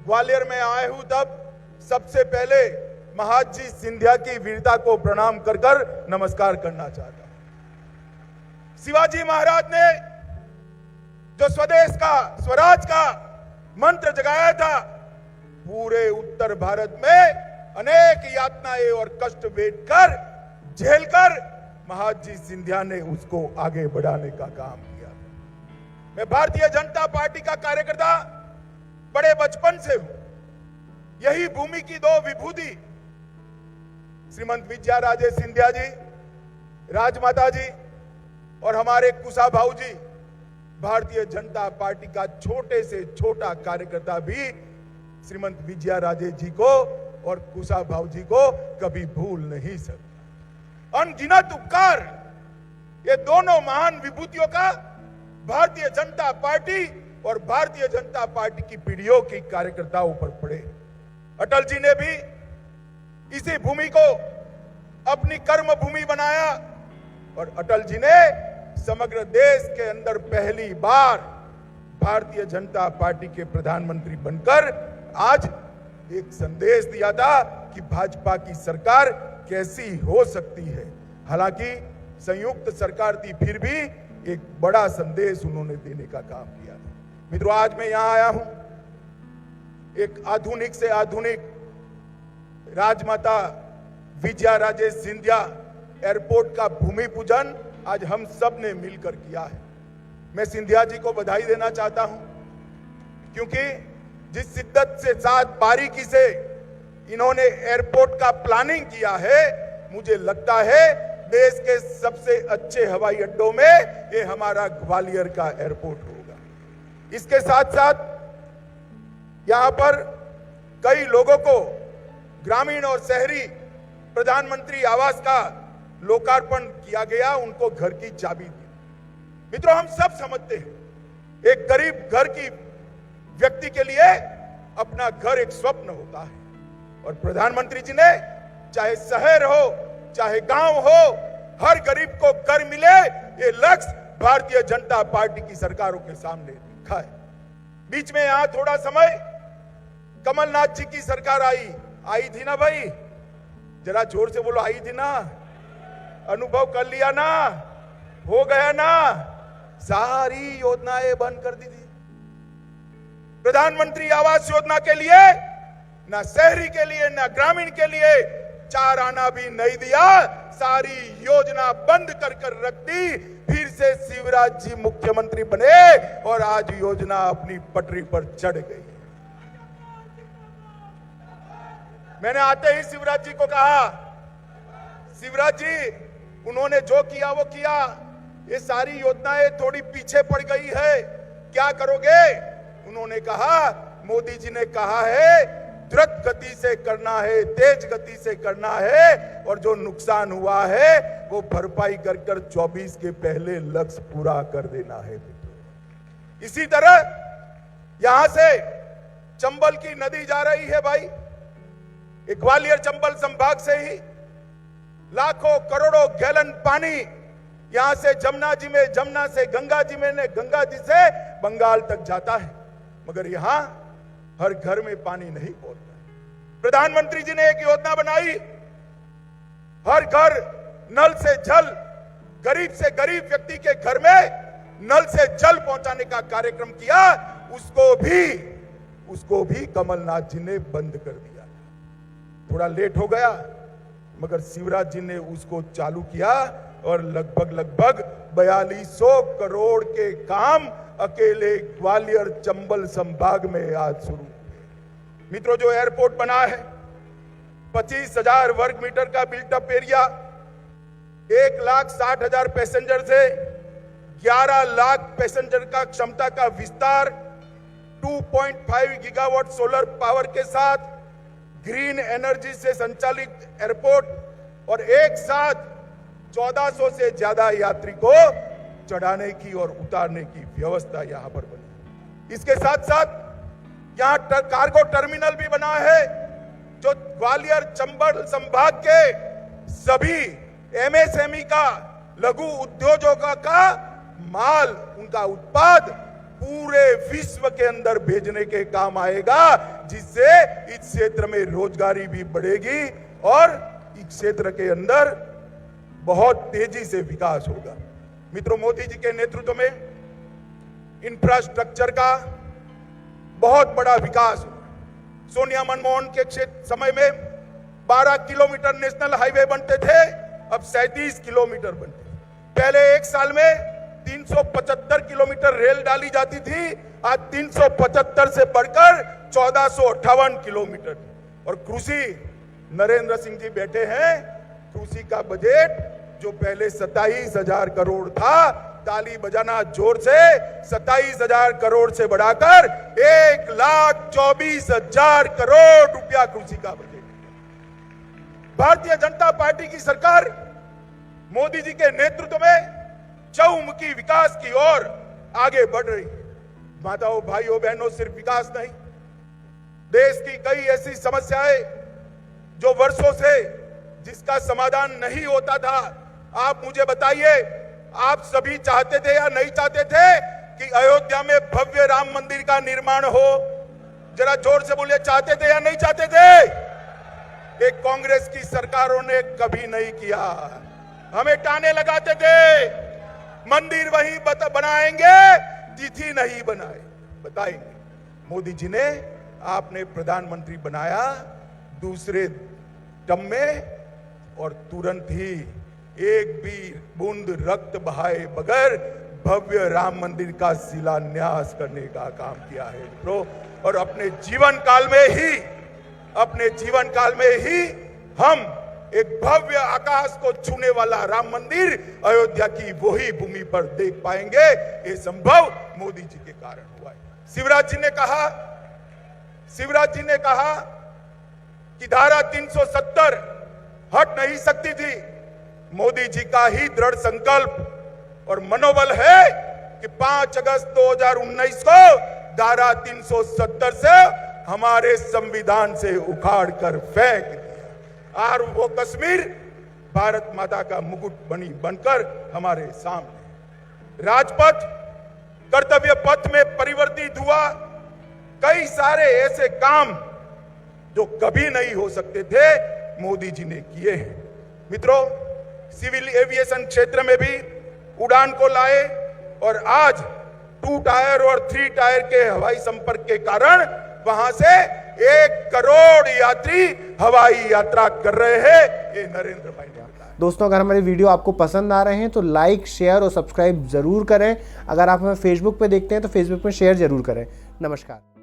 ग्वालियर में आए हूं तब सबसे पहले महाजी सिंधिया की वीरता को प्रणाम कर कर नमस्कार करना चाहता हूं। शिवाजी महाराज ने जो स्वदेश का स्वराज का मंत्र जगाया था, पूरे उत्तर भारत में अनेक यातनाएं और कष्ट वेठकर झेलकर महाजी सिंधिया ने उसको आगे बढ़ाने का काम किया। मैं भारतीय जनता पार्टी का कार्यकर्ता बड़े बचपन से हूं। यही भूमि की दो विभूति श्रीमंत विजयाराजे सिंधिया जी, राजमाता जी और हमारे कुशा भाऊ जी, भारतीय जनता पार्टी का छोटे से छोटा कार्यकर्ता भी श्रीमंत विजयाराजे जी को और कुशा भाऊ जी को कभी भूल नहीं सकता। अनगिनत उपकार ये दोनों महान विभूतियों का भारतीय जनता पार्टी और भारतीय जनता पार्टी की पीढ़ियों की कार्यकर्ताओं पर पड़े। अटल जी ने भी इसी भूमि को अपनी कर्म भूमि बनाया और अटल जी ने समग्र देश के अंदर पहली बार भारतीय जनता पार्टी के प्रधानमंत्री बनकर आज एक संदेश दिया था कि भाजपा की सरकार कैसी हो सकती है। हालांकि संयुक्त सरकार थी, फिर भी एक बड़ा संदेश उन्होंने देने का काम किया था। मित्रों, आज मैं यहां आया हूं एक आधुनिक से आधुनिक राजमाता विजयाराजे सिंधिया एयरपोर्ट का भूमि पूजन आज हम सब ने मिलकर किया है। मैं सिंधिया जी को बधाई देना चाहता हूं, क्योंकि जिस शिद्दत से साथ बारीकी से इन्होंने एयरपोर्ट का प्लानिंग किया है, मुझे लगता है देश के सबसे अच्छे हवाई अड्डों में ये हमारा ग्वालियर का एयरपोर्ट होगा। इसके साथ साथ यहां पर कई लोगों को ग्रामीण और शहरी प्रधानमंत्री आवास का लोकार्पण किया गया, उनको घर की चाबी दी। मित्रों, हम सब समझते हैं एक गरीब घर की व्यक्ति के लिए अपना घर एक स्वप्न होता है और प्रधानमंत्री जी ने चाहे शहर हो चाहे गांव हो, हर गरीब को घर मिले, ये लक्ष्य भारतीय जनता पार्टी की सरकारों के सामने रखा है। बीच में यहां थोड़ा समय कमलनाथ जी की सरकार आई थी ना भाई, जरा जोर से बोलो, आई थी ना, अनुभव कर लिया ना, हो गया ना, सारी योजनाएं बंद कर दी थी। प्रधानमंत्री आवास योजना के लिए ना शहरी के लिए ना ग्रामीण के लिए 4 आना भी नहीं दिया, सारी योजना बंद कर कर रख दी। फिर से शिवराज जी मुख्यमंत्री बने और आज योजना अपनी पटरी पर चढ़ गई। मैंने आते ही शिवराज जी को कहा, शिवराज जी उन्होंने जो किया वो किया, ये सारी योजनाएं थोड़ी पीछे पड़ गई है, क्या करोगे? उन्होंने कहा, मोदी जी ने कहा है द्रुत गति से करना है, तेज गति से करना है और जो नुकसान हुआ है वो भरपाई कर कर 24 के पहले लक्ष्य पूरा कर देना है। इसी तरह यहां से चंबल की नदी जा रही है भाई, ग्वालियर चंबल संभाग से ही लाखों करोड़ों गैलन पानी यहां से जमुना जी में, जमुना से गंगा जी में, गंगा जी से बंगाल तक जाता है, मगर यहां हर घर में पानी नहीं पहुंचता। प्रधानमंत्री जी ने एक योजना बनाई, हर घर नल से जल, गरीब से गरीब व्यक्ति के घर में नल से जल पहुंचाने का कार्यक्रम किया, उसको भी कमलनाथ जी ने बंद कर दिया। थोड़ा लेट हो गया, मगर शिवराज जी ने उसको चालू किया और लगभग 4200 करोड़ के काम अकेले ग्वालियर चंबल संभाग में आज शुरू हुए। मित्रों, जो एयरपोर्ट बना है 25,000 वर्ग मीटर का बिल्टअप एरिया, 1,60,000 पैसेंजर से 11 लाख पैसेंजर का क्षमता का विस्तार, 2.5 गीगावाट सोलर पावर के साथ ग्रीन एनर्जी से संचालित एयरपोर्ट और एक साथ 1400 से ज्यादा यात्री को चढ़ाने की और उतारने की व्यवस्था यहां पर बनी। इसके साथ साथ यहां कार्गो टर्मिनल भी बना है, जो ग्वालियर चंबल संभाग के सभी एमएसएमई का, लघु उद्योगों का माल, उनका उत्पाद पूरे विश्व के अंदर भेजने के काम आएगा, जिससे इस क्षेत्र में रोजगारी भी बढ़ेगी और इस क्षेत्र के अंदर बहुत तेजी से विकास होगा। मित्रों, मोदी जी के नेतृत्व में इंफ्रास्ट्रक्चर का बहुत बड़ा विकास हुआ। सोनिया मनमोहन के समय में 12 किलोमीटर नेशनल हाईवे बनते थे, अब 37 किलोमीटर बनते। पहले एक साल में 375 किलोमीटर रेल डाली जाती थी, आज 375 से बढ़कर 1458 किलोमीटर। और कृषि, नरेंद्र सिंह जी बैठे हैं, कृषि का बजट जो पहले 27,000 करोड़ था, ताली बजाना जोर से, 27,000 करोड़ से बढ़ाकर 1,24,000 करोड़ रुपया कृषि का बजट। भारतीय जनता पार्टी की सरकार मोदी जी के नेतृत्व में चहुमुखी विकास की ओर आगे बढ़ रही है। माताओं, भाइयों, बहनों, सिर्फ विकास नहीं, देश की कई ऐसी समस्याएं जो वर्षों से जिसका समाधान नहीं होता था, आप मुझे बताइए, आप सभी चाहते थे या नहीं चाहते थे कि अयोध्या में भव्य राम मंदिर का निर्माण हो? जरा जोर से बोलिए, चाहते थे या नहीं चाहते थे? एक कांग्रेस की सरकारों ने कभी नहीं किया। हमें ताने लगाते थे, मंदिर वहीं बनाएंगे जिथी नहीं बनाए, बताएंगे। मोदी जी ने आपने प्रधानमंत्री बनाया दूसरे टर्म में, और तुरंत ही एक भी बूंद रक्त बहाए बगैर भव्य राम मंदिर का शिलान्यास करने का काम किया है मित्रों। और अपने जीवन काल में ही हम एक भव्य आकाश को छूने वाला राम मंदिर अयोध्या की वही भूमि पर देख पाएंगे। ये संभव मोदी जी के कारण हुआ है। शिवराज जी ने कहा कि धारा 370 हट नहीं सकती थी। मोदी जी का ही दृढ़ संकल्प और मनोबल है कि 5 अगस्त 2019 को धारा 370 से हमारे संविधान से उखाड़ कर फेंक दिया, और वो कश्मीर भारत माता का मुकुट बनकर हमारे सामने। राजपथ कर्तव्य पथ में परिवर्तित हुआ। कई सारे ऐसे काम जो कभी नहीं हो सकते थे, मोदी जी ने किए हैं। मित्रों, सिविल एविएशन क्षेत्र में भी उड़ान को लाए, और आज 2 टायर और 3 टायर के हवाई संपर्क के कारण वहां से 1 करोड़ यात्री हवाई यात्रा कर रहे हैं। ये नरेंद्र भाई ने बताया। दोस्तों, अगर हमारे वीडियो आपको पसंद आ रहे हैं तो लाइक, शेयर और सब्सक्राइब जरूर करें। अगर आप हमें फेसबुक पे देखते हैं तो फेसबुक पे शेयर जरूर करें। नमस्कार।